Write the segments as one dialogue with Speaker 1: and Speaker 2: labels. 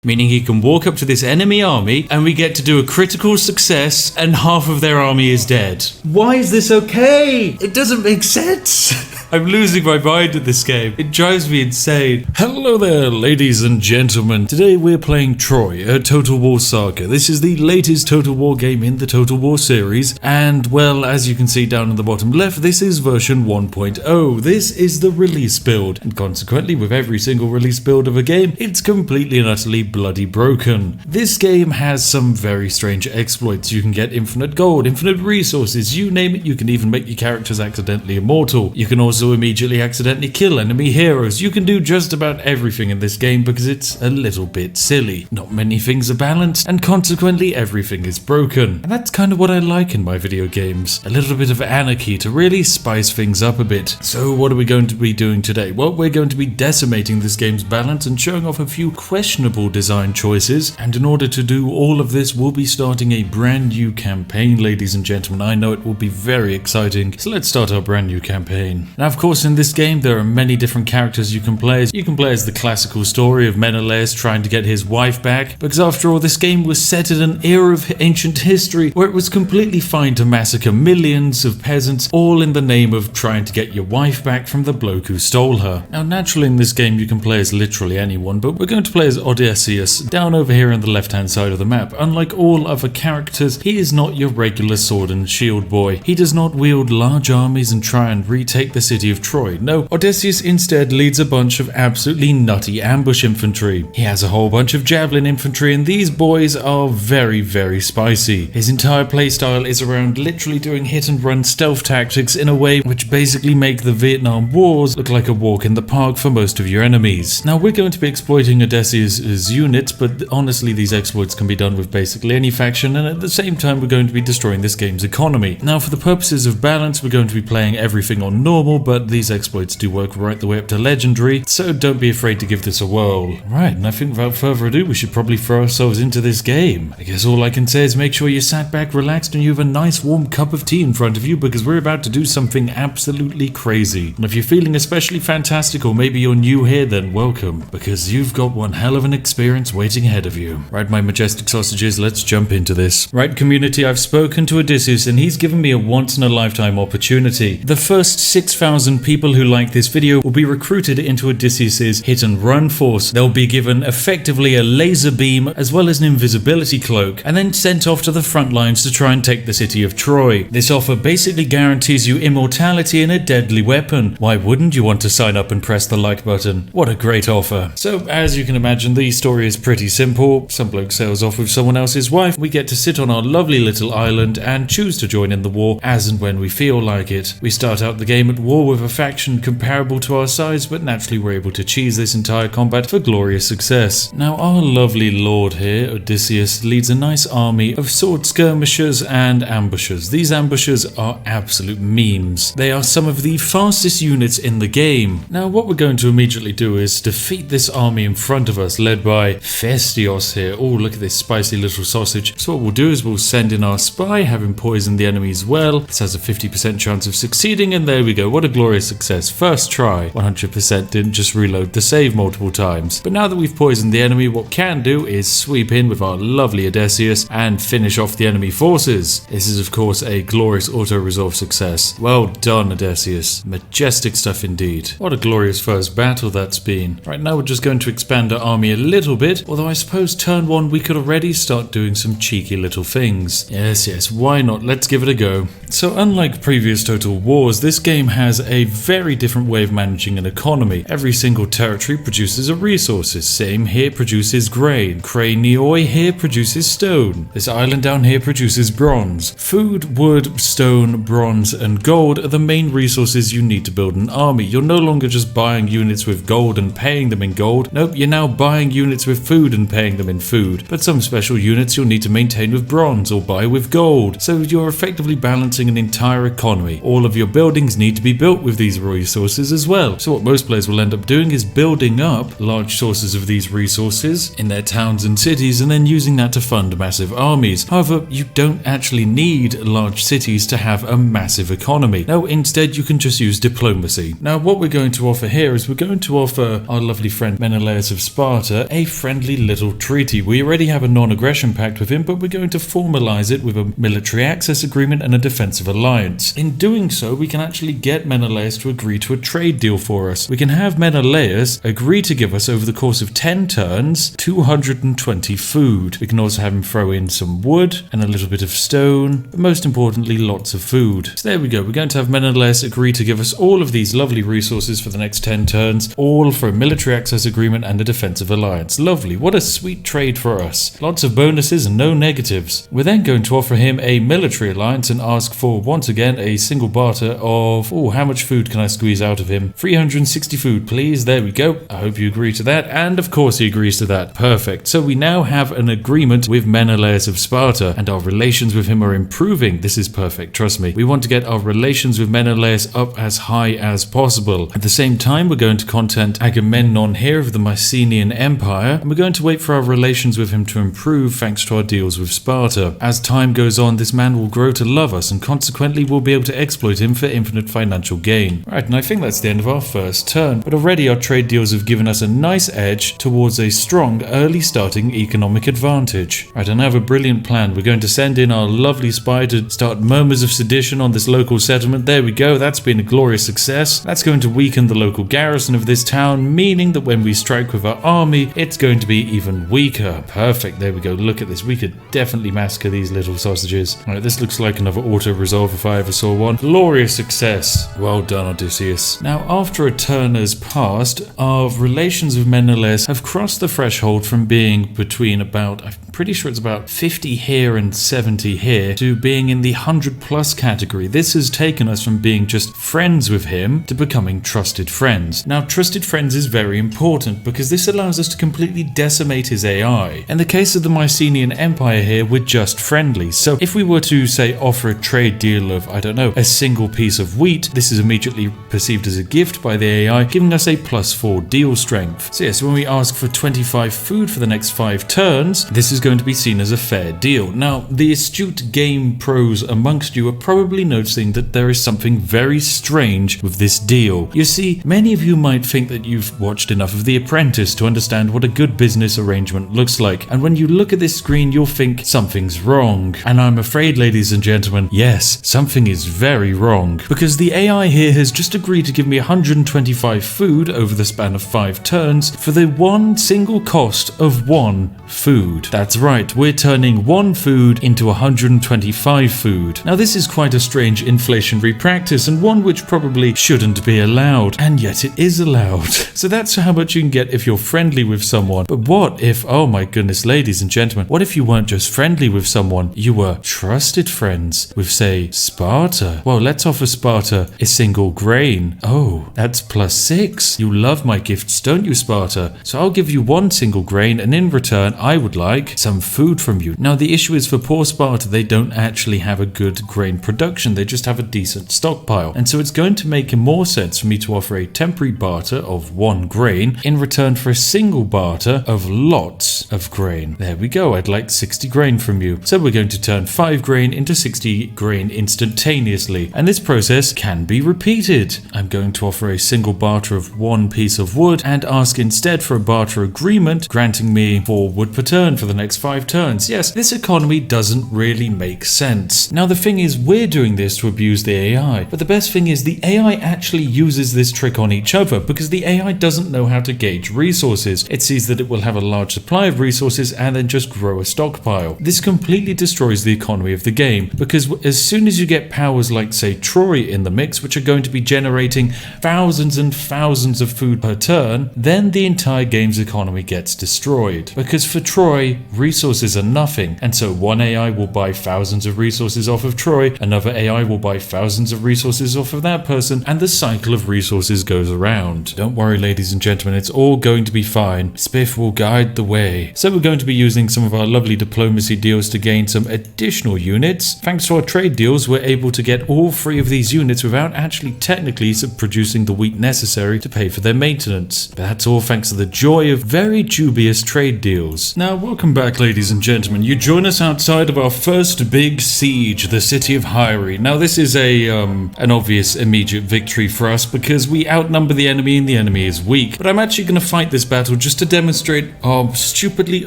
Speaker 1: Meaning he can walk up to this enemy army and we get to do a critical success and half of their army is dead. Why is this okay? It doesn't make sense. I'm losing my mind at this game. It drives me insane. Hello there, ladies and gentlemen. Today we're playing Troy, a Total War saga. This is the latest Total War game in the Total War series. And, well, as you can see down in the bottom left, this is version 1.0. This is the release build. And consequently, with every single release build of a game, it's completely and utterly bloody broken. This game has some very strange exploits. You can get infinite gold, infinite resources, you name it. You can even make your characters accidentally immortal. You can also immediately accidentally kill enemy heroes. You can do just about everything in this game because it's a little bit silly. Not many things are balanced, and consequently everything is broken. And that's kind of what I like in my video games. A little bit of anarchy to really spice things up a bit. So what are we going to be doing today? Well, we're going to be decimating this game's balance and showing off a few questionable design choices. And in order to do all of this, we'll be starting a brand new campaign, ladies and gentlemen. I know it will be very exciting. So let's start our brand new campaign. Now, of course, in this game, there are many different characters you can play as. You can play as the classical story of Menelaus trying to get his wife back, because after all, this game was set in an era of ancient history where it was completely fine to massacre millions of peasants, all in the name of trying to get your wife back from the bloke who stole her. Now, naturally, in this game, you can play as literally anyone, but we're going to play as Odysseus, down over here on the left-hand side of the map. Unlike all other characters, he is not your regular sword and shield boy. He does not wield large armies and try and retake the city of Troy. No, Odysseus instead leads a bunch of absolutely nutty ambush infantry. He has a whole bunch of javelin infantry, and these boys are very, very spicy. His entire playstyle is around literally doing hit and run stealth tactics in a way which basically make the Vietnam Wars look like a walk in the park for most of your enemies. Now, we're going to be exploiting Odysseus' units, but honestly, these exploits can be done with basically any faction, and at the same time, we're going to be destroying this game's economy. Now, for the purposes of balance, we're going to be playing everything on normal, but these exploits do work right the way up to legendary, so don't be afraid to give this a whirl. Right, and I think without further ado, we should probably throw ourselves into this game. I guess all I can say is make sure you're sat back, relaxed, and you have a nice warm cup of tea in front of you, because we're about to do something absolutely crazy. And if you're feeling especially fantastic, or maybe you're new here, then welcome, because you've got one hell of an experience waiting ahead of you. Right, my majestic sausages, let's jump into this. Right, community, I've spoken to Odysseus, and he's given me a once-in-a-lifetime opportunity. The first 6,000 people who like this video will be recruited into Odysseus's hit and run force. They'll be given effectively a laser beam as well as an invisibility cloak, and then sent off to the front lines to try and take the city of Troy. This offer basically guarantees you immortality and a deadly weapon. Why wouldn't you want to sign up and press the like button? What a great offer. So, as you can imagine, the story is pretty simple. Some bloke sails off with someone else's wife. We get to sit on our lovely little island and choose to join in the war as and when we feel like it. We start out the game at war with a faction comparable to our size, but naturally we're able to cheese this entire combat for glorious success. Now, our lovely lord here, Odysseus, leads a nice army of sword skirmishers and ambushers. These ambushers are absolute memes. They are some of the fastest units in the game. Now, what we're going to immediately do is defeat this army in front of us, led by Festios here. Oh, look at this spicy little sausage. So what we'll do is we'll send in our spy, have him poison the enemies well. This has a 50% chance of succeeding, and there we go. What a glorious success. First try. 100% didn't just reload the save multiple times. But now that we've poisoned the enemy, what we can do is sweep in with our lovely Odysseus and finish off the enemy forces. This is, of course, a glorious auto-resolve success. Well done, Odysseus. Majestic stuff indeed. What a glorious first battle that's been. Right, now we're just going to expand our army a little bit, although I suppose turn one we could already start doing some cheeky little things. Yes, why not? Let's give it a go. So unlike previous Total Wars, this game has a very different way of managing an economy. Every single territory produces a resources. Same here produces grain. Cranioi here produces stone. This island down here produces bronze. Food, wood, stone, bronze, and gold are the main resources you need to build an army. You're no longer just buying units with gold and paying them in gold. Nope, you're now buying units with food and paying them in food. But some special units you'll need to maintain with bronze or buy with gold. So you're effectively balancing an entire economy. All of your buildings need to be built built with these resources as well. So what most players will end up doing is building up large sources of these resources in their towns and cities and then using that to fund massive armies. However, you don't actually need large cities to have a massive economy. No, instead you can just use diplomacy. Now what we're going to offer here is we're going to offer our lovely friend Menelaus of Sparta a friendly little treaty. We already have a non-aggression pact with him, but we're going to formalize it with a military access agreement and a defensive alliance. In doing so, we can actually get Menelaus to agree to a trade deal for us. We can have Menelaus agree to give us over the course of 10 turns 220 food. We can also have him throw in some wood and a little bit of stone, but most importantly lots of food. So there we go, we're going to have Menelaus agree to give us all of these lovely resources for the next 10 turns, all for a military access agreement and a defensive alliance. Lovely, what a sweet trade for us. Lots of bonuses and no negatives. We're then going to offer him a military alliance and ask for once again a single barter of, how much food can I squeeze out of him? 360 food please, there we go. I hope you agree to that, and of course he agrees to that. Perfect. So we now have an agreement with Menelaus of Sparta and our relations with him are improving. This is perfect, trust me. We want to get our relations with Menelaus up as high as possible. At the same time, we're going to contact Agamemnon here of the Mycenaean Empire, and we're going to wait for our relations with him to improve thanks to our deals with Sparta. As time goes on, this man will grow to love us and consequently we'll be able to exploit him for infinite financial gain. Right, and I think that's the end of our first turn, but already our trade deals have given us a nice edge towards a strong early starting economic advantage. Right, and I have a brilliant plan. We're going to send in our lovely spy to start murmurs of sedition on this local settlement. There we go, that's been a glorious success. That's going to weaken the local garrison of this town, meaning that when we strike with our army, it's going to be even weaker. Perfect, there we go, look at this. We could definitely massacre these little sausages. Alright, this looks like another auto-resolve if I ever saw one. Glorious success. Well done, Odysseus. Now, after a turn has passed, our relations with Menelaus have crossed the threshold from being between about, I'm pretty sure it's about 50 here and 70 here, to being in the 100 plus category. This has taken us from being just friends with him to becoming trusted friends. Now, trusted friends is very important because this allows us to completely decimate his AI. In the case of the Mycenaean Empire here, we're just friendly. So if we were to, say, offer a trade deal of, I don't know, a single piece of wheat, this is immediately perceived as a gift by the AI, giving us a +4 deal strength. So yes, when we ask for 25 food for the next 5 turns, this is going to be seen as a fair deal. Now, the astute game pros amongst you are probably noticing that there is something very strange with this deal. You see, many of you might think that you've watched enough of The Apprentice to understand what a good business arrangement looks like, and when you look at this screen, you'll think something's wrong. And I'm afraid, ladies and gentlemen, yes, something is very wrong, because the AI here has just agreed to give me 125 food over the span of 5 turns for the one single cost of 1 food. That's right, we're turning 1 food into 125 food. Now this is quite a strange inflationary practice and one which probably shouldn't be allowed, and yet it is allowed. So that's how much you can get if you're friendly with someone. But what if, oh my goodness, ladies and gentlemen, what if you weren't just friendly with someone, you were trusted friends with, say, Sparta? Well, let's offer Sparta a single grain. Oh, that's +6. You love my gifts, don't you, Sparta? So I'll give you 1 single grain, and in return, I would like some food from you. Now, the issue is for poor Sparta, they don't actually have a good grain production. They just have a decent stockpile. And so it's going to make more sense for me to offer a temporary barter of 1 grain in return for a single barter of lots of grain. There we go. I'd like 60 grain from you. So we're going to turn 5 grain into 60 grain instantaneously. And this process can be repeated. I'm going to offer a single barter of 1 piece of wood and ask instead for a barter agreement granting me 4 wood per turn for the next 5 turns. Yes, this economy doesn't really make sense. Now the thing is, we're doing this to abuse the AI, but the best thing is the AI actually uses this trick on each other because the AI doesn't know how to gauge resources. It sees that it will have a large supply of resources and then just grow a stockpile. This completely destroys the economy of the game because as soon as you get powers like, say, Troy in the mix, which are going to be generating thousands and thousands of food per turn, then the entire game's economy gets destroyed. Because for for Troy, resources are nothing, and so one AI will buy thousands of resources off of Troy, another AI will buy thousands of resources off of that person, and the cycle of resources goes around. Don't worry, ladies and gentlemen, it's all going to be fine. Spiff will guide the way. So we're going to be using some of our lovely diplomacy deals to gain some additional units. Thanks to our trade deals, we're able to get all 3 of these units without actually technically producing the wheat necessary to pay for their maintenance. But that's all thanks to the joy of very dubious trade deals. Now, welcome back, ladies and gentlemen. You join us outside of our first big siege, the city of Hyrie. Now, this is an obvious immediate victory for us because we outnumber the enemy and the enemy is weak. But I'm actually going to fight this battle just to demonstrate our stupidly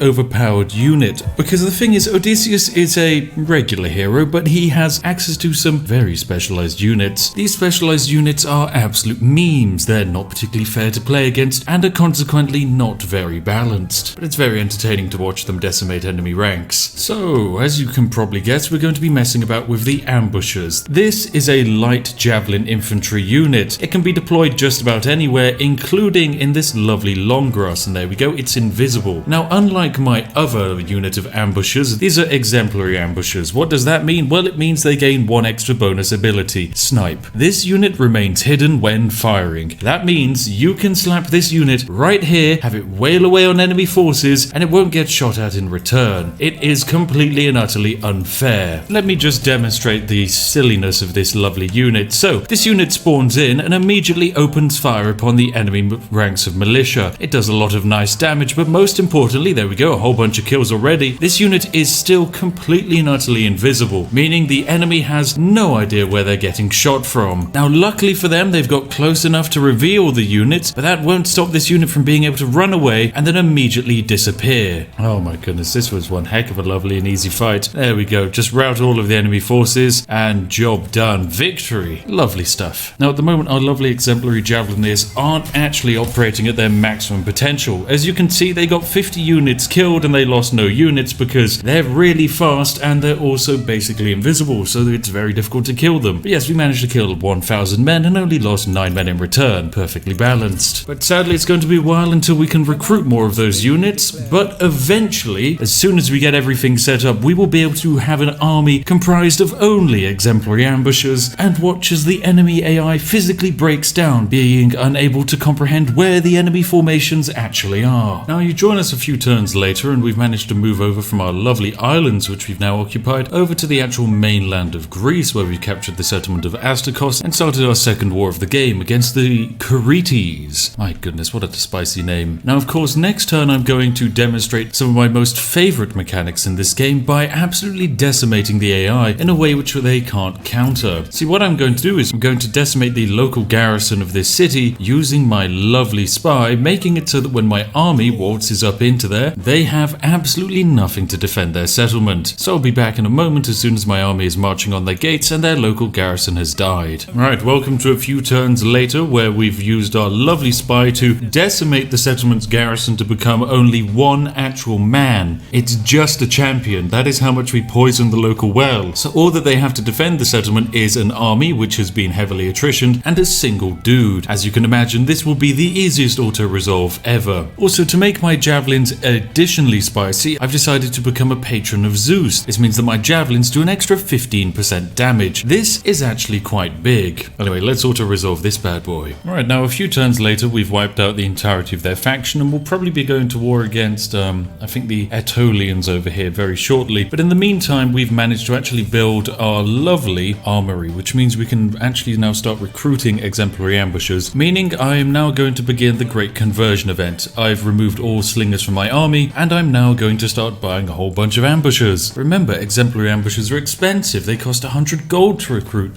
Speaker 1: overpowered unit. Because the thing is, Odysseus is a regular hero, but he has access to some very specialized units. These specialized units are absolute memes. They're not particularly fair to play against and are consequently not very balanced. But it's very entertaining to watch them decimate enemy ranks. So, as you can probably guess, we're going to be messing about with the ambushers. This is a light javelin infantry unit. It can be deployed just about anywhere, including in this lovely long grass, and there we go, it's invisible. Now, unlike my other unit of ambushers, these are exemplary ambushers. What does that mean? Well, it means they gain 1 extra bonus ability, Snipe. This unit remains hidden when firing. That means you can slap this unit right here, have it wail away on enemy forces, and it won't get shot at in return. It is completely and utterly unfair. Let me just demonstrate the silliness of this lovely unit. So, this unit spawns in and immediately opens fire upon the enemy ranks of militia. It does a lot of nice damage, but most importantly, there we go, a whole bunch of kills already. This unit is still completely and utterly invisible, meaning the enemy has no idea where they're getting shot from. Now, luckily for them, they've got close enough to reveal the unit, but that won't stop this unit from being able to run away and then immediately disappear. Oh my goodness, this was one heck of a lovely and easy fight. There we go, just rout all of the enemy forces and job done. Victory. Lovely stuff. Now, at the moment, our lovely exemplary javelineers aren't actually operating at their maximum potential. As you can see, they got 50 units killed and they lost no units because they're really fast and they're also basically invisible, so it's very difficult to kill them. But yes, we managed to kill 1,000 men and only lost 9 men in return. Perfectly balanced. But sadly, it's going to be a while until we can recruit more of those units, but eventually, as soon as we get everything set up, we will be able to have an army comprised of only exemplary ambushers and watch as the enemy AI physically breaks down, being unable to comprehend where the enemy formations actually are. Now, you join us a few turns later and we've managed to move over from our lovely islands, which we've now occupied, over to the actual mainland of Greece, where we've captured the settlement of Astakos and started our second war of the game against the Curetes. My goodness, what a spicy name. Now, of course, next turn I'm going to demonstrate some of my most favorite mechanics in this game by absolutely decimating the AI in a way which they can't counter. See, what I'm going to do is I'm going to decimate the local garrison of this city using my lovely spy, making it so that when my army waltzes up into there, they have absolutely nothing to defend their settlement. So I'll be back in a moment as soon as my army is marching on their gates and their local garrison has died. Right, welcome to a few turns later where we've used our lovely spy to decimate the settlement's garrison to become only 1 actual man. It's just a champion. That is how much we poisoned the local well. So all that they have to defend the settlement is an army which has been heavily attritioned and a single dude. As you can imagine, this will be the easiest auto-resolve ever. Also, to make my javelins additionally spicy, I've decided to become a patron of Zeus. This means that my javelins do an extra 15% damage. This is actually quite big. Anyway, let's auto-resolve this bad boy. Alright, now a few turns later, we've wiped out the entirety of their faction and we'll probably be going to war against, I think the Aetolians over here very shortly. But in the meantime, we've managed to actually build our lovely armory, which means we can actually now start recruiting exemplary ambushers, meaning I am now going to begin the Great Conversion event. I've removed all slingers from my army, and I'm now going to start buying a whole bunch of ambushers. Remember, exemplary ambushers are expensive. They cost 100 gold to recruit.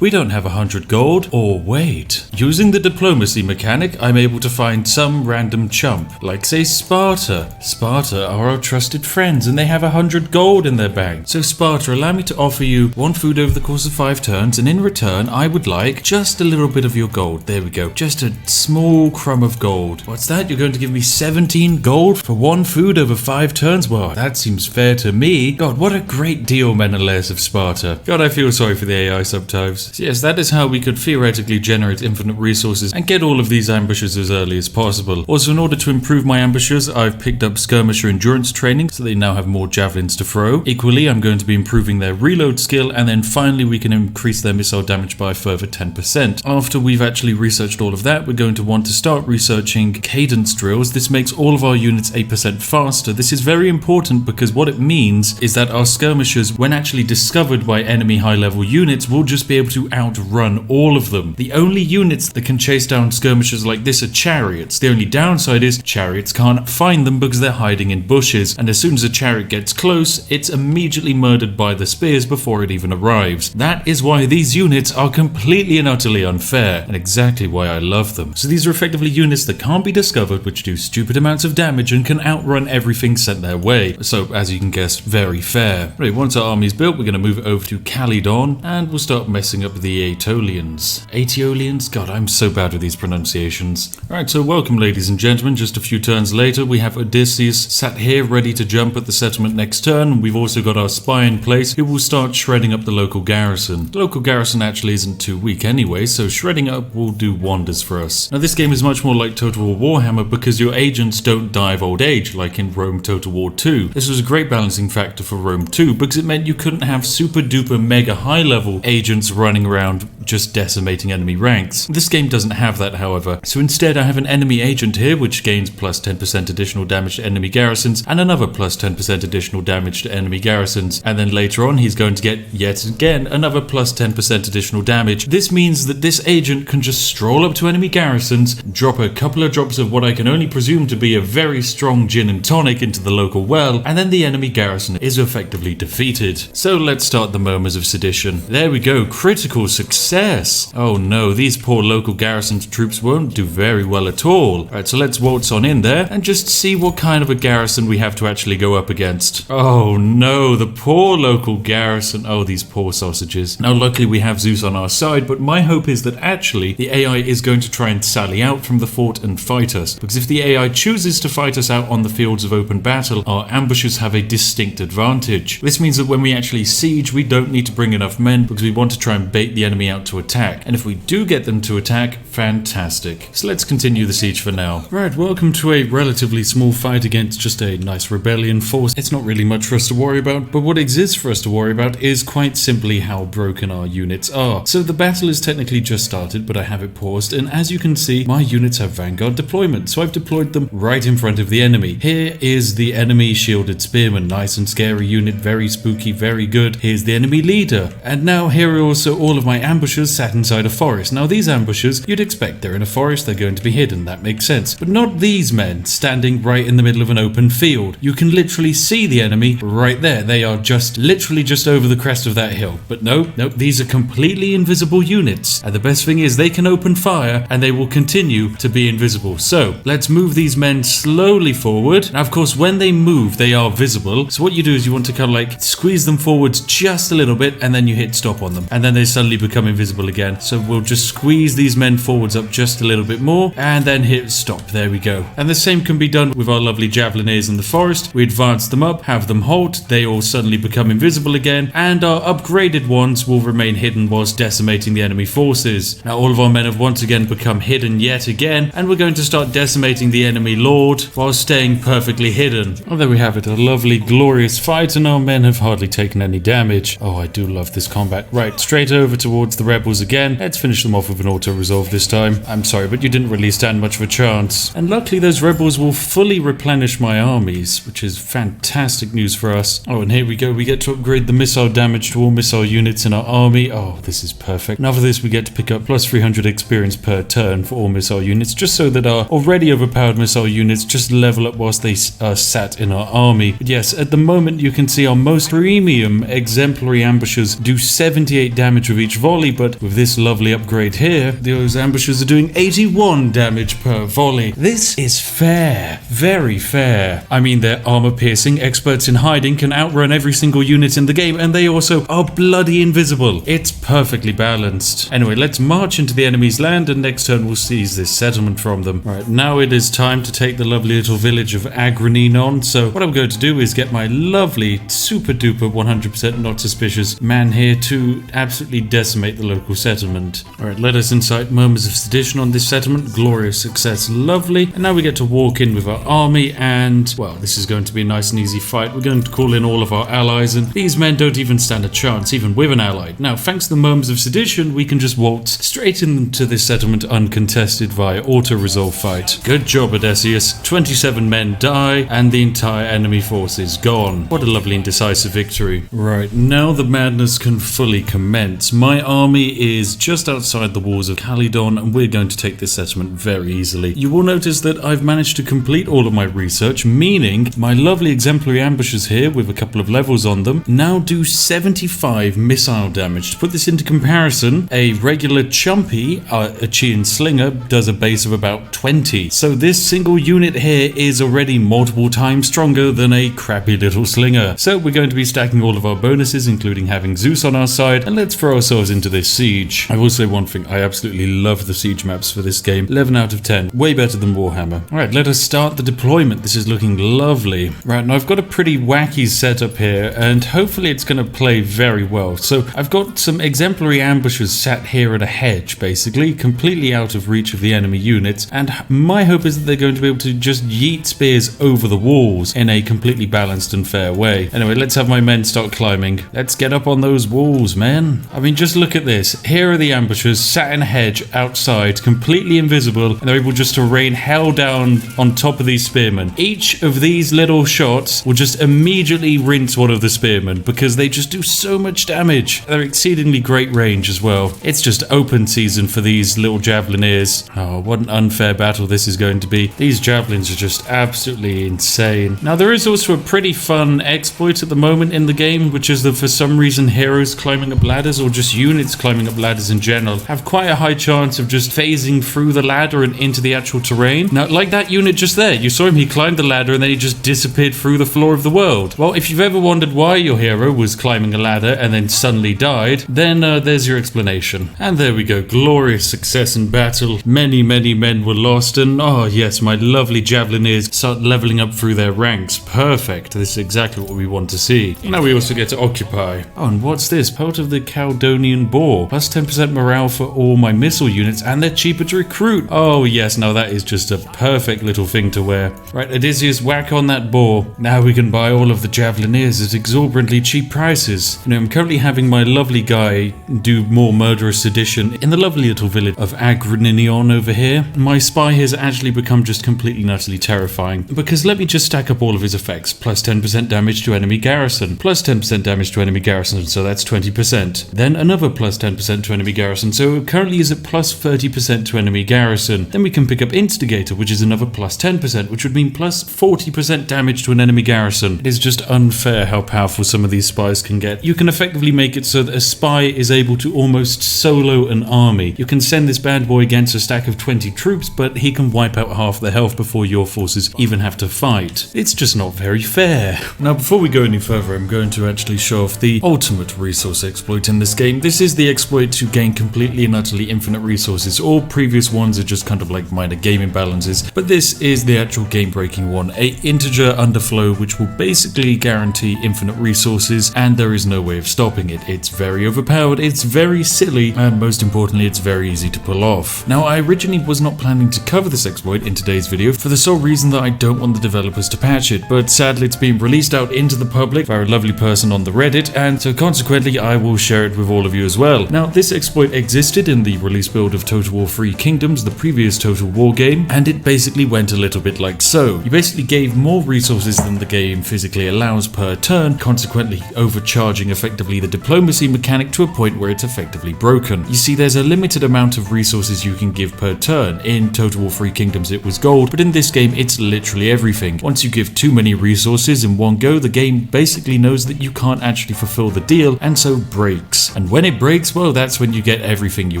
Speaker 1: We don't have 100 gold. Or wait. Using the diplomacy mechanic, I'm able to find some random chump, like say Sparta. Sparta are our trusted friends, and they have 100 gold in their bank. So Sparta, allow me to offer you 1 food over the course of 5 turns, and in return, I would like just a little bit of your gold. There we go. Just a small crumb of gold. What's that? You're going to give me 17 gold for 1 food over 5 turns? Well, that seems fair to me. God, what a great deal, Menelaus of Sparta. God, I feel sorry for the AI sometimes. So yes, that is how we could theoretically generate infinite resources and get all of these ambushers as early as possible. Also, in order to improve my ambushers, I've picked up up skirmisher endurance training, so they now have more javelins to throw. Equally, I'm going to be improving their reload skill, and then finally we can increase their missile damage by a further 10%. After we've actually researched all of that, we're going to want to start researching cadence drills. This makes all of our units 8% faster. This is very important because what it means is that our skirmishers, when actually discovered by enemy high-level units, will just be able to outrun all of them. The only units that can chase down skirmishers like this are chariots. The only downside is chariots can't find them because they're hiding in bushes, and as soon as a chariot gets close, it's immediately murdered by the spears before it even arrives. That is why these units are completely and utterly unfair, and exactly why I love them. So these are effectively units that can't be discovered, which do stupid amounts of damage and can outrun everything sent their way. So, as you can guess, very fair. Right, once our army's built, we're going to move over to Calydon, and we'll start messing up the Aetolians. Aetolians? God, I'm so bad with these pronunciations. Alright, so welcome ladies and gentlemen. Just a few turns later, we have Odysseus sat here ready to jump at the settlement next turn. We've also got our spy in place who will start shredding up the local garrison. The local garrison actually isn't too weak anyway, so shredding up will do wonders for us. Now this game is much more like Total War Warhammer because your agents don't die of old age like in Rome Total War 2. This was a great balancing factor for Rome 2 because it meant you couldn't have super duper mega high level agents running around just decimating enemy ranks. This game doesn't have that, however, so instead I have an enemy agent here which gains plus 10% additional damage to enemy garrisons and another plus 10% additional damage to enemy garrisons, and then later on he's going to get yet again another plus 10% additional damage. This means that this agent can just stroll up to enemy garrisons, drop a couple of drops of what I can only presume to be a very strong gin and tonic into the local well, and then the enemy garrison is effectively defeated. So let's start the murmurs of sedition. There we go, critical success. Oh no, these poor local garrison's troops won't do very well at all. Alright, so let's waltz on in there and just see what kind of a garrison we have to actually go up against. Oh no, the poor local garrison. Oh, these poor sausages. Now luckily we have Zeus on our side, but my hope is that actually the AI is going to try and sally out from the fort and fight us, because if the AI chooses to fight us out on the fields of open battle, our ambushers have a distinct advantage. This means that when we actually siege, we don't need to bring enough men because we want to try and bait the enemy out to attack, and if we do get them to attack, fantastic. So let's continue the siege for now. Right, welcome to a relatively small fight against just a nice rebellion force. It's not really much for us to worry about, but what exists for us to worry about is quite simply how broken our units are. So the battle is technically just started, but I have it paused, and as you can see, my units have vanguard deployment, so I've deployed them right in front of the enemy. Here is the enemy shielded spearman, nice and scary unit, very spooky, very good. Here's the enemy leader, and now here are also all of my ambushers sat inside a forest. Now these ambushers, you'd expect they're in a forest, they're going to be hidden, that makes sense, but not these men standing right in the middle of an open field. You can literally see the enemy right there. They are just literally just over the crest of that hill, but nope, these are completely invisible units, and the best thing is they can open fire and they will continue to be invisible. So let's move these men slowly forward. Now of course when they move they are visible, so what you do is you want to kind of like squeeze them forwards just a little bit and then you hit stop on them, and then they suddenly become invisible again. So we'll just squeeze these men forwards up just a little bit more and then hit stop. There we go. And the same can be done with our lovely javelineers in the forest. We advance them up, have them halt, they all suddenly become invisible again, and our upgraded ones will remain hidden whilst decimating the enemy forces. Now all of our men have once again become hidden yet again, and we're going to start decimating the enemy lord while staying perfectly hidden. Oh, there we have it, a lovely glorious fight, and our men have hardly taken any damage. Oh, I do love this combat. Right, straight over towards the rebels again. Let's finish them off with an auto-resolve this time. I'm sorry, but you didn't really stand much of a chance. And luckily those rebels will fully replenish my armies, which is fantastic news for us. Oh, and here we go. We get to upgrade the missile damage to all missile units in our army. Oh, this is perfect. Now for this we get to pick up plus 300 experience per turn for all missile units, just so that our already overpowered missile units just level up whilst they are sat in our army. But yes, at the moment you can see our most premium exemplary ambushers do 78 damage with each volley, but with this lovely upgrade here, those ambushers are doing 81 damage per volley. This is fair, very fair. I mean, they're armor piercing, experts in hiding, can outrun every single unit in the game, and they also are bloody invisible. It's perfectly balanced. Anyway, let's march into the enemy's land, and next turn we'll seize this settlement from them. Right, now it is time to take the lovely little village of Agranine on, so what I'm going to do is get my lovely, super duper 100% not suspicious man here to absolutely decimate the local settlement. Alright, let us incite murmurs of sedition on this settlement. Glorious success, lovely. And now we get to walk in with our army and, well, this is going to be a nice and easy fight. We're going to call in all of our allies and these men don't even stand a chance, even with an ally. Now, thanks to the murmurs of sedition, we can just waltz straight into this settlement uncontested via auto-resolve fight. Good job, Odysseus. 27 men die and the entire enemy force is gone. What a lovely and decisive victory. Right, now the madness can fully commence. My army is just outside the walls of Calydon and we're going to take this settlement very easily. You will notice that I've managed to complete all of my research, meaning my lovely exemplary ambushes here with a couple of levels on them now do 75 missile damage. To put this into comparison, a regular chumpy, a Chian slinger, does a base of about 20. So this single unit here is already multiple times stronger than a crappy little slinger. So we're going to be stacking all of our bonuses, including having Zeus on our side, and let's throw ourselves into this siege. I will say one thing, I absolutely love the siege maps for this game. 11 out of 10. Way better than Warhammer. Alright, let us start the deployment. This is looking lovely. Right, now I've got a pretty wacky setup here, and hopefully it's going to play very well. So I've got some exemplary ambushes sat here at a hedge, basically, completely out of reach of the enemy units, and my hope is that they're going to be able to just yeet spears over the walls in a completely balanced and fair way. Anyway, let's have my men start climbing. Let's get up on those walls, man. I mean, just look at this. Here are the ambushers sat in a hedge outside, completely invisible, and they're able just to rain hell down on top of these spearmen. Each of these little shots will just immediately rinse one of the spearmen because they just do so much damage. They're exceedingly great range as well. It's just open season for these little javelineers. Oh, what an unfair battle this is going to be. These javelins are just absolutely insane. Now, there is also a pretty fun exploit at the moment in the game, which is that for some reason heroes climbing up ladders, or just units climbing up ladders in general, have quite a high chance of just phasing through the ladder and into the actual terrain. Now, like that unit just there, you saw him, he climbed the ladder and then he just disappeared through the floor of the world. Well, if you've ever wondered why your hero was climbing a ladder and then suddenly died, then there's your explanation. And there we go, glorious success in battle. Many men were lost, and oh yes, my lovely javelineers start leveling up through their ranks. Perfect, this is exactly what we want to see. Now we also get to occupy. Oh, and what's this? Part of the Caledonian Boar. Plus 10% morale for all my missile units, and they're cheaper to recruit. Oh yes, now that is just a perfect little thing to wear. Right, Odysseus, whack on that boar. Now we can buy all of the javelineers at exorbitantly cheap prices. You know, I'm currently having my lovely guy do more murderous sedition in the lovely little village of Agrinion over here. My spy has actually become just completely and utterly terrifying, because let me just stack up all of his effects. Plus 10% damage to enemy garrison, plus 10% damage to enemy garrison, so that's 20%. Then another plus 10% to enemy garrison, so it currently is at plus 30% to enemy garrison. Then we can pick up Instigator, which is another plus 10%, which would mean plus 40% damage to an enemy garrison. It is just unfair how powerful some of these spies can get. You can effectively make it so that a spy is able to almost solo an army. You can send this bad boy against a stack of 20 troops, but he can wipe out half their health before your forces even have to fight. It's just not very fair. Now, before we go any further, I'm going to actually show off the ultimate resource exploit in this game. This is the exploit to gain completely and utterly infinite resources. All previous ones are just kind of like minor game imbalances, but this is the actual game-breaking one. A integer underflow which will basically guarantee infinite resources, and there is no way of stopping it. It's very overpowered, it's very silly, and most importantly, it's very easy to pull off. Now, I originally was not planning to cover this exploit in today's video for the sole reason that I don't want the developers to patch it, but sadly it's been released out into the public by a lovely person on the Reddit, and so consequently I will share it with all of you as well. Now, this exploit existed in the release build of Total War 3 Kingdoms, the previous Total War game, and it basically went a little bit like so. You basically gave more resources than the game physically allows per turn, consequently overcharging effectively the diplomacy mechanic to a point where it's effectively broken. You see, there's a limited amount of resources you can give per turn. In Total War 3 Kingdoms it was gold, but in this game it's literally everything. Once you give too many resources in one go, the game basically knows that you can't actually fulfill the deal, and so breaks. And when it breaks, well, that's when you get everything you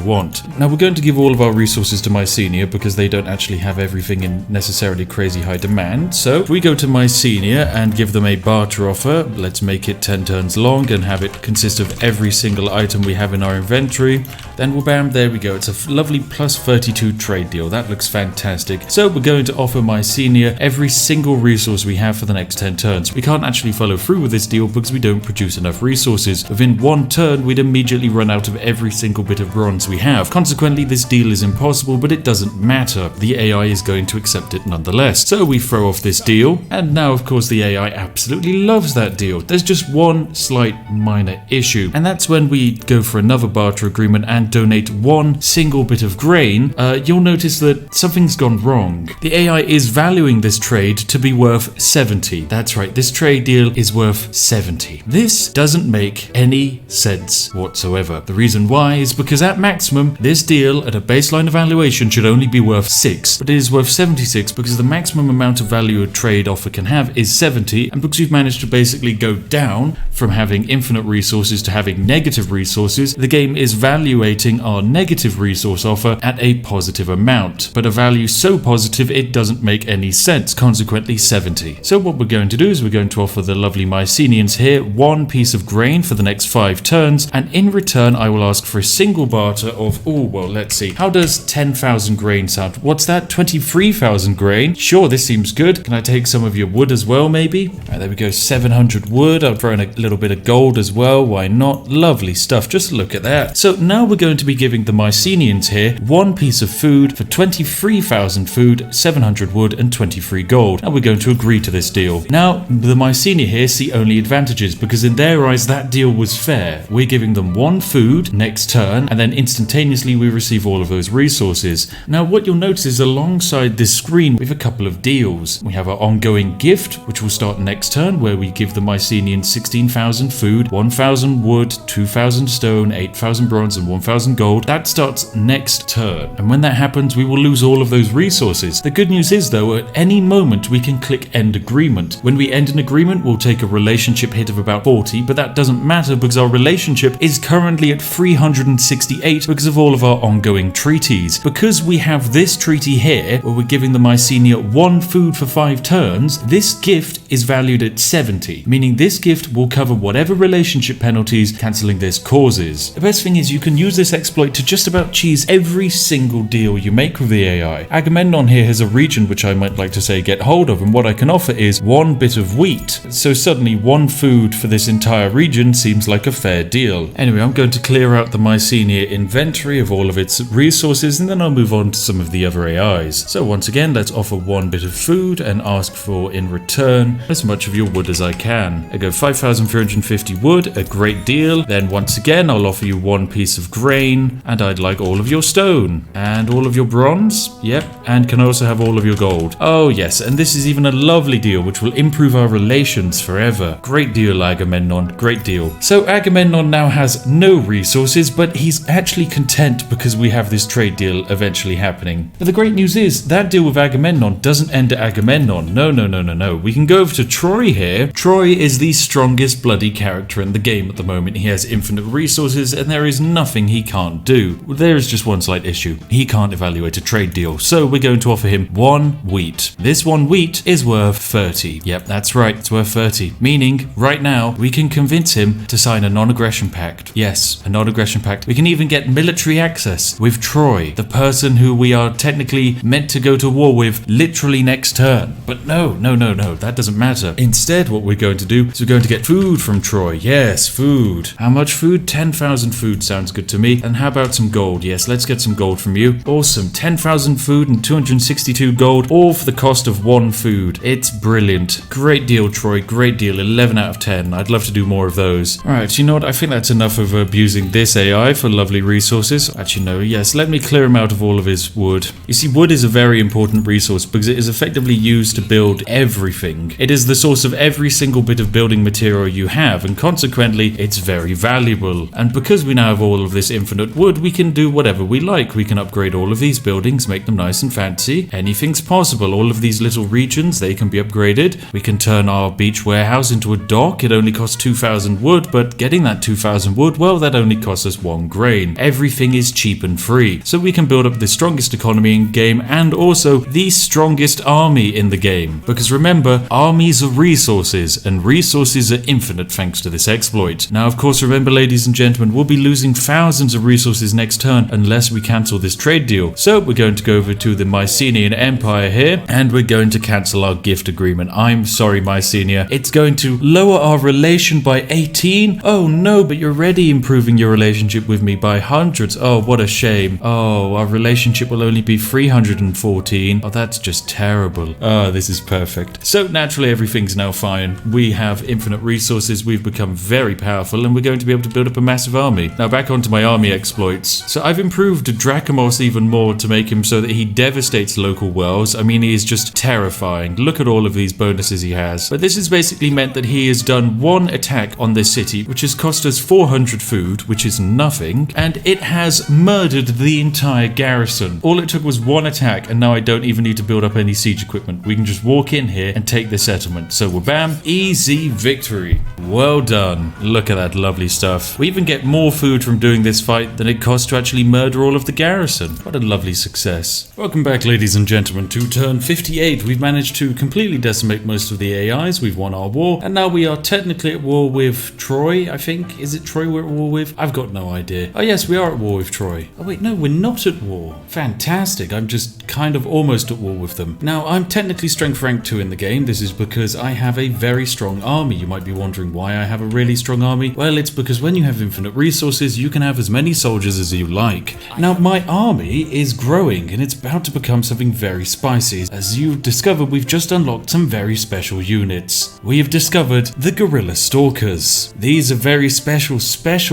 Speaker 1: want. Now, we're going to give all of our resources to my senior because they don't actually have everything in necessarily crazy high demand. So if we go to my senior and give them a barter offer, let's make it 10 turns long and have it consist of every single item we have in our inventory, then we'll bam, there we go. It's a lovely plus 32 trade deal. That looks fantastic. So we're going to offer my senior every single resource we have for the next 10 turns. We can't actually follow through with this deal because we don't produce enough resources. Within one turn, we'd immediately run out of every single bit of bronze we have. Consequently, this deal is impossible, but it doesn't matter. The AI is going to accept it nonetheless. So we throw off this deal, and now of course the AI absolutely loves that deal. There's just one slight minor issue, and that's when we go for another barter agreement and donate one single bit of grain. You'll notice that something's gone wrong. The AI is valuing this trade to be worth 70. That's right, this trade deal is worth 70. This doesn't make any sense whatsoever. The reason why is because at maximum, this deal at a baseline evaluation should only be worth 6, but it is worth 76 because the maximum amount of value a trade offer can have is 70, and because we've managed to basically go down from having infinite resources to having negative resources, the game is valuating our negative resource offer at a positive amount, but a value so positive it doesn't make any sense, consequently 70. So what we're going to do is we're going to offer the lovely Mycenaeans here one piece of grain for the next 5 turns, and in return I will ask for a single barter of, let's see, how does 10,000 grain sound? What's that? 23,000 grain? Sure, this seems good. Can I take some of your wood as well, maybe? Alright, there we go, 700 wood. I'll throw in a little bit of gold as well, why not? Lovely stuff, just look at that. So now we're going to be giving the Mycenaeans here one piece of food for 23,000 food, 700 wood and 23 gold. And we're going to agree to this deal. Now, the Mycenae here see only advantages because in their eyes that deal was fair. We're giving them one food next turn, and then instantaneously we receive all of those resources. Now what you'll notice is alongside this screen we have a couple of deals. We have our ongoing gift, which will start next turn, where we give the Mycenaeans 16,000 food, 1,000 wood, 2,000 stone, 8,000 bronze and 1,000 gold. That starts next turn, and when that happens we will lose all of those resources. The good news is though, at any moment we can click end agreement. When we end an agreement we'll take a relationship hit of about 40, but that doesn't matter because our relationship is currently at 368 because of all of our ongoing treaties. Because we have this treaty here where we're giving the Mycenae one food for 5 turns, this gift is valued at 70, meaning this gift will cover whatever relationship penalties cancelling this causes. The best thing is you can use this exploit to just about cheese every single deal you make with the AI. Agamemnon here has a region which I might like to say get hold of, and what I can offer is one bit of wheat. So suddenly one food for this entire region seems like a fair deal. Anyway, I'm going to clear out the Mycenae inventory of all of its resources, and then I'll move on to some of the other AIs. So once again, let's offer one bit of food and ask for in return as much of your wood as I can. I go 5,350 wood, a great deal. Then once again, I'll offer you one piece of grain, and I'd like all of your stone and all of your bronze. Yep, and can also have all of your gold. Oh yes, and this is even a lovely deal which will improve our relations forever. Great deal, Agamemnon, great deal. So Agamemnon now has no resources, but he's actually content because we have this trade deal eventually happening. But the great news is that deal with Agamemnon doesn't end at Agamemnon. No. We can go over to Troy here. Troy is the strongest bloody character in the game at the moment. He has infinite resources and there is nothing he can't do. There is just one slight issue. He can't evaluate a trade deal. So we're going to offer him one wheat. This one wheat is worth 30. Yep, that's right. It's worth 30. Meaning, right now, we can convince him to sign a non-aggression pact. Yes, a non-aggression pact. We can even get military access with Troy, the person who we are technically meant to go to war with literally next turn. But no, that doesn't matter. Instead, what we're going to do is we're going to get food from Troy. Yes, food. How much food? 10,000 food sounds good to me. And how about some gold? Yes, let's get some gold from you. Awesome. 10,000 food and 262 gold, all for the cost of one food. It's brilliant. Great deal, Troy. Great deal. 11 out of 10. I'd love to do more of those. Alright, you know what? I think that's enough of abusing this AI for lovely resources. Actually, no. Yes, let me clear him out of all of his wood. You see, wood is a very important resource because it is effectively used to build everything. It is the source of every single bit of building material you have, and consequently, it's very valuable. And because we now have all of this infinite wood, we can do whatever we like. We can upgrade all of these buildings, make them nice and fancy. Anything's possible. All of these little regions, they can be upgraded. We can turn our beach warehouse into a dock. It only costs 2,000 wood, but getting that 2,000 wood, well, that only costs us 1 grain. Everything is cheap and free. So we can build up the strongest economy in game and also the strongest army in the game. Because remember, armies are resources, and resources are infinite thanks to this exploit. Now, of course, remember, ladies and gentlemen, we'll be losing thousands of resources next turn unless we cancel this trade deal. So we're going to go over to the Mycenaean Empire here, and we're going to cancel our gift agreement. I'm sorry, Mycenae. It's going to lower our relation by 18. Oh no, but you're already improving improving your relationship with me by hundreds. Oh, what a shame. Oh, our relationship will only be 314. Oh, that's just terrible. Oh, this is perfect. So naturally, everything's now fine. We have infinite resources. We've become very powerful, and we're going to be able to build up a massive army. Now back onto my army exploits. So I've improved Dracomos even more to make him so that he devastates local worlds. I mean, he is just terrifying. Look at all of these bonuses he has. But this has basically meant that he has done one attack on this city, which has cost us 400 food, which is nothing, and it has murdered the entire garrison. All it took was one attack, and now I don't even need to build up any siege equipment. We can just walk in here and take the settlement. So we're bam, easy victory. Well done. Look at that lovely stuff. We even get more food from doing this fight than it costs to actually murder all of the garrison. What a lovely success. Welcome back, ladies and gentlemen, to turn 58. We've managed to completely decimate most of the AIs. We've won our war, and now we are technically at war with Troy, I think. Is it Troy we're at war with? I've got no idea. Oh yes, we are at war with Troy. Oh wait, no, we're not at war. Fantastic. I'm just kind of almost at war with them. Now, I'm technically strength rank 2 in the game. This is because I have a very strong army. You might be wondering why I have a really strong army. Well, it's because when you have infinite resources, you can have as many soldiers as you like. Now, my army is growing, and it's about to become something very spicy. As you've discovered, we've just unlocked some very special units. We have discovered the Guerilla Stalkers. These are very special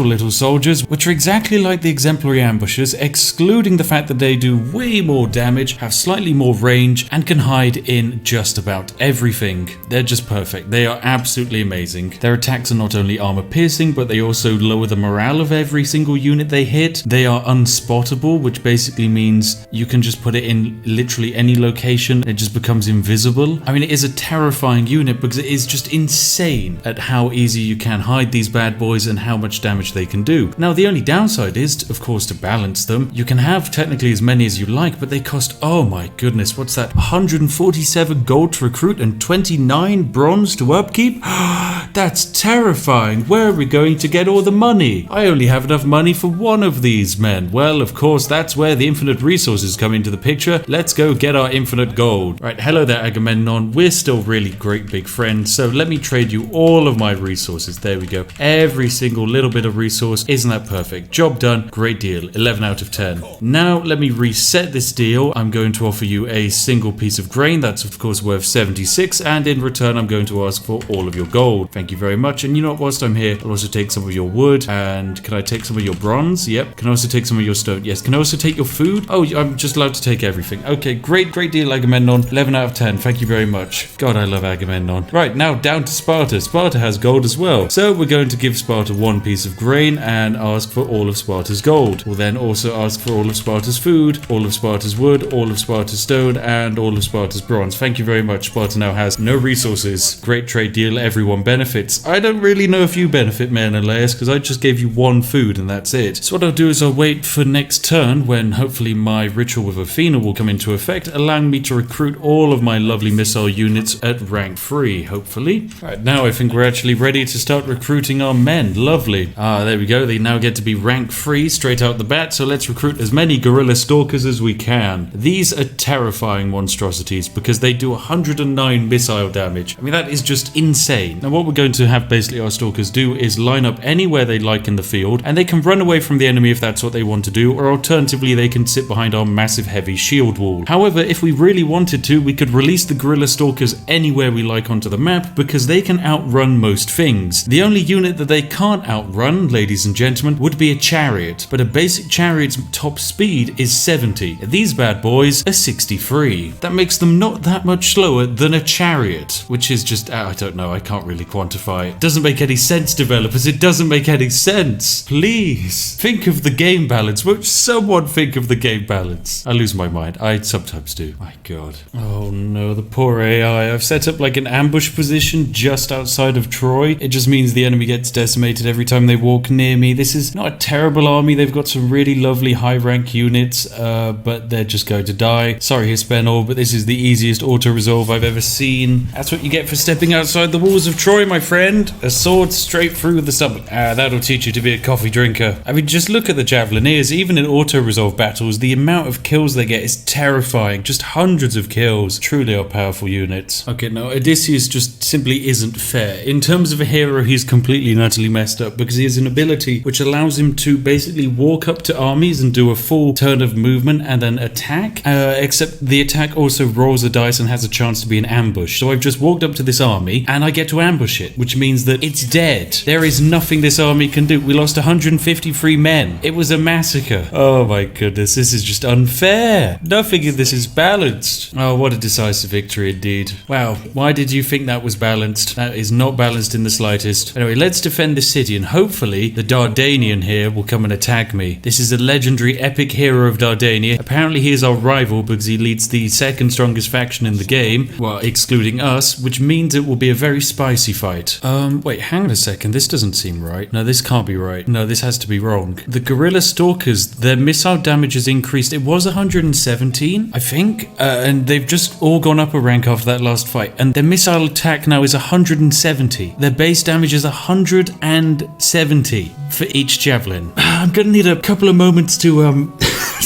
Speaker 1: little soldiers, which are exactly like the exemplary ambushers, excluding the fact that they do way more damage, have slightly more range, and can hide in just about everything. They're just perfect. They are absolutely amazing. Their attacks are not only armor piercing, but they also lower the morale of every single unit they hit. They are unspottable, which basically means you can just put it in literally any location. It just becomes invisible. I mean, it is a terrifying unit because it is just insane at how easy you can hide these bad boys and how much damage they can do. Now, the only downside is, of course, to balance them. You can have technically as many as you like, but they cost, oh my goodness, what's that? 147 gold to recruit and 29 bronze to upkeep? That's terrifying. Where are we going to get all the money? I only have enough money for one of these men. Well, of course, that's where the infinite resources come into the picture. Let's go get our infinite gold. Right, hello there, Agamemnon. We're still really great big friends, so let me trade you all of my resources. There we go. Every single little bit of resource. Isn't that perfect? Job done. Great deal. 11 out of 10. Now, let me reset this deal. I'm going to offer you a single piece of grain. That's, of course, worth 76, and in return, I'm going to ask for all of your gold. Thank you very much. And you know what? Whilst I'm here, I'll also take some of your wood. And can I take some of your bronze? Yep. Can I also take some of your stone? Yes. Can I also take your food? Oh, I'm just allowed to take everything. Okay, great deal, Agamemnon. 11 out of 10. Thank you very much. God, I love Agamemnon. Right, now down to Sparta. Sparta has gold as well. So we're going to give Sparta one piece of grain and ask for all of Sparta's gold. We'll then also ask for all of Sparta's food, all of Sparta's wood, all of Sparta's stone, and all of Sparta's bronze. Thank you very much. Sparta now has no resources. Great trade deal. Everyone benefits. I don't really know if you benefit, Menelaus, because I just gave you one food and that's it. So what I'll do is I'll wait for next turn when hopefully my ritual with Athena will come into effect, allowing me to recruit all of my lovely missile units at rank 3, hopefully. Right, now I think we're actually ready to start recruiting our men. Lovely. Ah, there we go. They now get to be rank 3 straight out the bat, so let's recruit as many Guerilla Stalkers as we can. These are terrifying monstrosities because they do 109 missile damage. I mean, that is just insane. Now, what we're going to have basically our Stalkers do is line up anywhere they like in the field, and they can run away from the enemy if that's what they want to do, or alternatively, they can sit behind our massive heavy shield wall. However, if we really wanted to, we could release the Guerilla Stalkers anywhere we like onto the map because they can outrun most things. The only unit that they can't outrun, ladies and gentlemen, would be a chariot, but a basic chariot's top speed is 70. These bad boys are 63. That makes them not that much slower than a chariot, which is just, I don't know, I can't really quantify it. Doesn't make any sense, developers. It doesn't make any sense. Please, think of the game balance. Won't someone think of the game balance? I lose my mind. I sometimes do. My God. Oh no, the poor AI. I've set up like an ambush position just outside of Troy. It just means the enemy gets decimated every time they walk near me. This is not a terrible army. They've got some really lovely high rank units, but they're just going to die. Sorry, Hispanol, but this is the easiest auto-resolve I've ever seen. That's what you get for stepping outside the walls of Troy, my friend. A sword straight through the stomach. That'll teach you to be a coffee drinker. I mean, just look at the Javelineers. Even in auto-resolve battles, the amount of kills they get is terrifying. Just hundreds of kills. Truly are powerful units. Okay, now Odysseus just simply isn't fair. In terms of a hero, he's completely and utterly messed up because he has an ability ability which allows him to basically walk up to armies and do a full turn of movement and then attack, except the attack also rolls a dice and has a chance to be an ambush. So I've just walked up to this army and I get to ambush it, which means that it's dead. There is nothing this army can do. We lost 153 men. It was a massacre. Oh my goodness, this is just unfair. Nothing in this is balanced. Oh, what a decisive victory indeed. Wow, why did you think that was balanced? That is not balanced in the slightest. Anyway, let's defend the city and hopefully the Dardanian here will come and attack me. This is a legendary epic hero of Dardania. Apparently he is our rival because he leads the second strongest faction in the game, well, excluding us, which means it will be a very spicy fight. Wait, hang on a second. This doesn't seem right. No, this can't be right. No, this has to be wrong. The Guerilla Stalkers, their missile damage has increased. It was 117, I think, and they've just all gone up a rank after that last fight, and their missile attack now is 170. Their base damage is 170 for each javelin. I'm gonna need a couple of moments to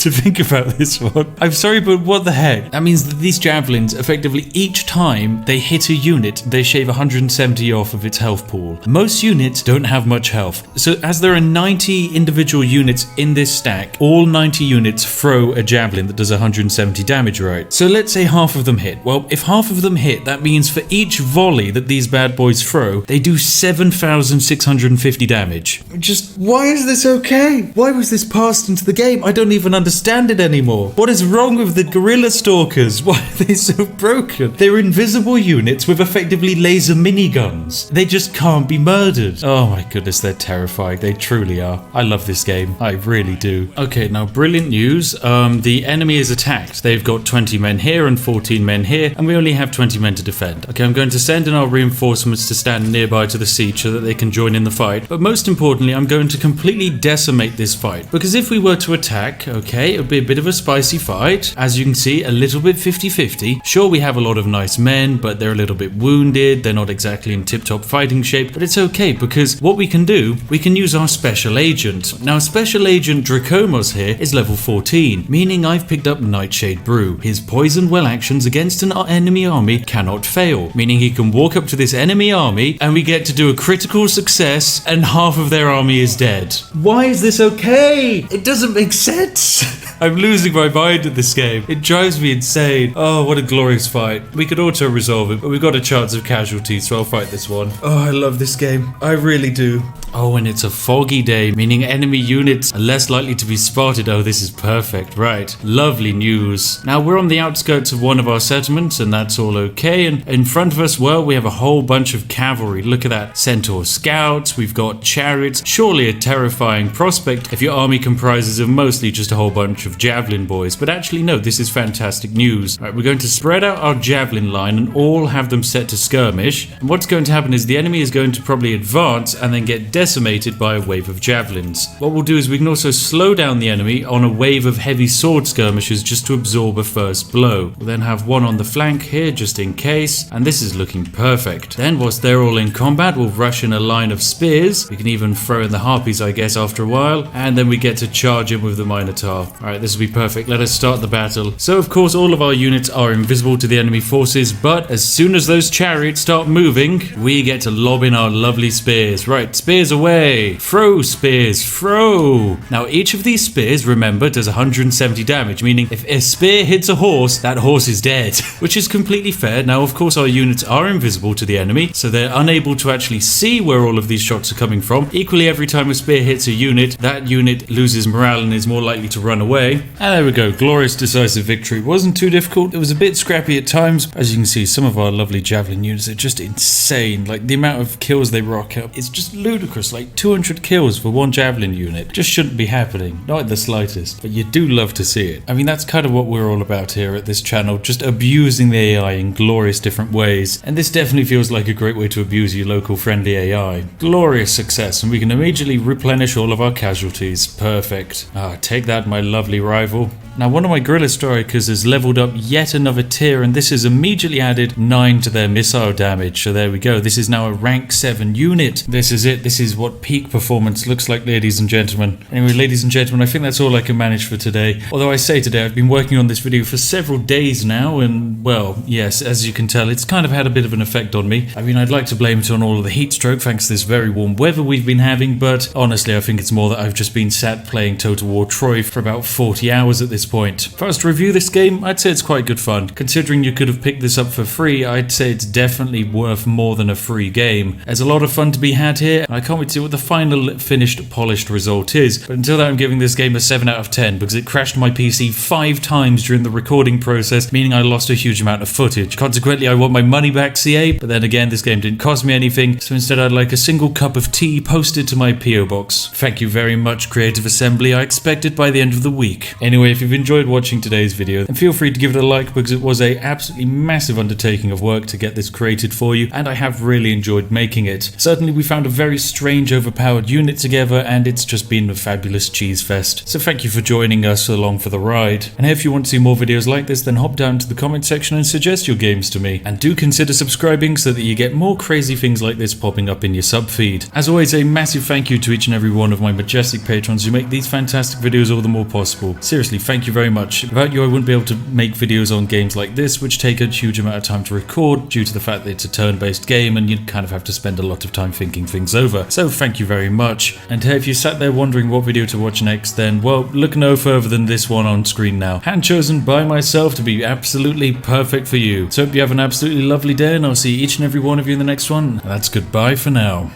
Speaker 1: to think about this one. I'm sorry, but what the heck? That means that these javelins, effectively each time they hit a unit, they shave 170 off of its health pool. Most units don't have much health. So as there are 90 individual units in this stack, all 90 units throw a javelin that does 170 damage, right? So let's say half of them hit. Well, if half of them hit, that means for each volley that these bad boys throw, they do 7,650 damage. Just, why is this okay? Why was this passed into the game? I don't even understand it anymore. What is wrong with the Guerilla Stalkers? Why are they so broken? They're invisible units with effectively laser miniguns. They just can't be murdered. Oh my goodness, they're terrifying. They truly are. I love this game. I really do. Okay, now brilliant news. The enemy is attacked. They've got 20 men here and 14 men here, and we only have 20 men to defend. Okay, I'm going to send in our reinforcements to stand nearby to the siege so that they can join in the fight. But most importantly, I'm going to completely decimate this fight. Because if we were to attack, okay, it would be a bit of a spicy fight. As you can see, a little bit 50-50. Sure, we have a lot of nice men, but they're a little bit wounded. They're not exactly in tip-top fighting shape, but it's okay because what we can do, we can use our special agent. Now, Special Agent Dracomos here is level 14, meaning I've picked up Nightshade Brew. His poison well actions against an enemy army cannot fail, meaning he can walk up to this enemy army and we get to do a critical success and half of their army is dead. Why is this okay? It doesn't make sense. I'm losing my mind at this game. It drives me insane. Oh, what a glorious fight. We could auto-resolve it, but we've got a chance of casualties, so I'll fight this one. Oh, I love this game. I really do. Oh, and it's a foggy day, meaning enemy units are less likely to be spotted. Oh, this is perfect. Right. Lovely news. Now, we're on the outskirts of one of our settlements, and that's all okay. And in front of us, well, we have a whole bunch of cavalry. Look at that. Centaur scouts. We've got chariots. Surely a terrifying prospect if your army comprises of mostly just a whole bunch of javelin boys. But actually, no, this is fantastic news. All right, we're going to spread out our javelin line and all have them set to skirmish. And what's going to happen is the enemy is going to probably advance and then get decimated by a wave of javelins. What we'll do is we can also slow down the enemy on a wave of heavy sword skirmishers just to absorb a first blow. We'll then have one on the flank here just in case, and this is looking perfect. Then whilst they're all in combat, we'll rush in a line of spears. We can even throw in the harpies, I guess, after a while, and then we get to charge in with the Minotaur. Alright, this will be perfect. Let us start the battle. So of course all of our units are invisible to the enemy forces, but as soon as those chariots start moving, we get to lob in our lovely spears. Right, spears away. Throw spears, throw. Now each of these spears, remember, does 170 damage, meaning if a spear hits a horse, that horse is dead, which is completely fair. Now of course our units are invisible to the enemy, so they're unable to actually see where all of these shots are coming from. Equally, every time a spear hits a unit, that unit loses morale and is more likely to run away. And there we go, glorious decisive victory. Wasn't too difficult. It was a bit scrappy at times. As you can see, some of our lovely javelin units are just insane. Like the amount of kills they rock up, it's just ludicrous. Like 200 kills for one javelin unit just shouldn't be happening, not in the slightest, but you do love to see it. I mean, that's kind of what we're all about here at this channel, just abusing the AI in glorious different ways, and this definitely feels like a great way to abuse your local friendly AI. Glorious success, and we can immediately replenish all of our casualties. Perfect. Take that, my lovely rival. Now one of my Guerilla Strikers has leveled up yet another tier, and this has immediately added 9 to their missile damage. So there we go. This is now a rank 7 unit. This is it. This is what peak performance looks like, ladies and gentlemen. Anyway, ladies and gentlemen, I think that's all I can manage for today. Although I say today, I've been working on this video for several days now, and well, yes, as you can tell, it's kind of had a bit of an effect on me. I mean, I'd like to blame it on all of the heat stroke thanks to this very warm weather we've been having, but honestly, I think it's more that I've just been sat playing Total War Troy for about 40 hours at this point. If I was to review this game, I'd say it's quite good fun. Considering you could have picked this up for free, I'd say it's definitely worth more than a free game. There's a lot of fun to be had here, and I can't wait to see what the final finished, polished result is. But until then, I'm giving this game a 7 out of 10 because it crashed my PC 5 times during the recording process, meaning I lost a huge amount of footage. Consequently, I want my money back, CA, but then again, this game didn't cost me anything, so instead I'd like a single cup of tea posted to my PO box. Thank you very much, Creative Assembly. I expect it by the end of the week. Anyway, if you've enjoyed watching today's video, then feel free to give it a like because it was a absolutely massive undertaking of work to get this created for you, and I have really enjoyed making it. Certainly, we found a very strange overpowered unit together, and it's just been a fabulous cheese fest. So thank you for joining us along for the ride. And if you want to see more videos like this, then hop down to the comment section and suggest your games to me. And do consider subscribing so that you get more crazy things like this popping up in your sub feed. As always, a massive thank you to each and every one of my majestic patrons who make these fantastic videos all the more possible. Seriously, thank you very much. Without you, I wouldn't be able to make videos on games like this, which take a huge amount of time to record due to the fact that it's a turn-based game and you kind of have to spend a lot of time thinking things over. So thank you very much. And hey, if you sat there wondering what video to watch next, then well, look no further than this one on screen now. Hand chosen by myself to be absolutely perfect for you. So hope you have an absolutely lovely day, and I'll see each and every one of you in the next one. And that's goodbye for now.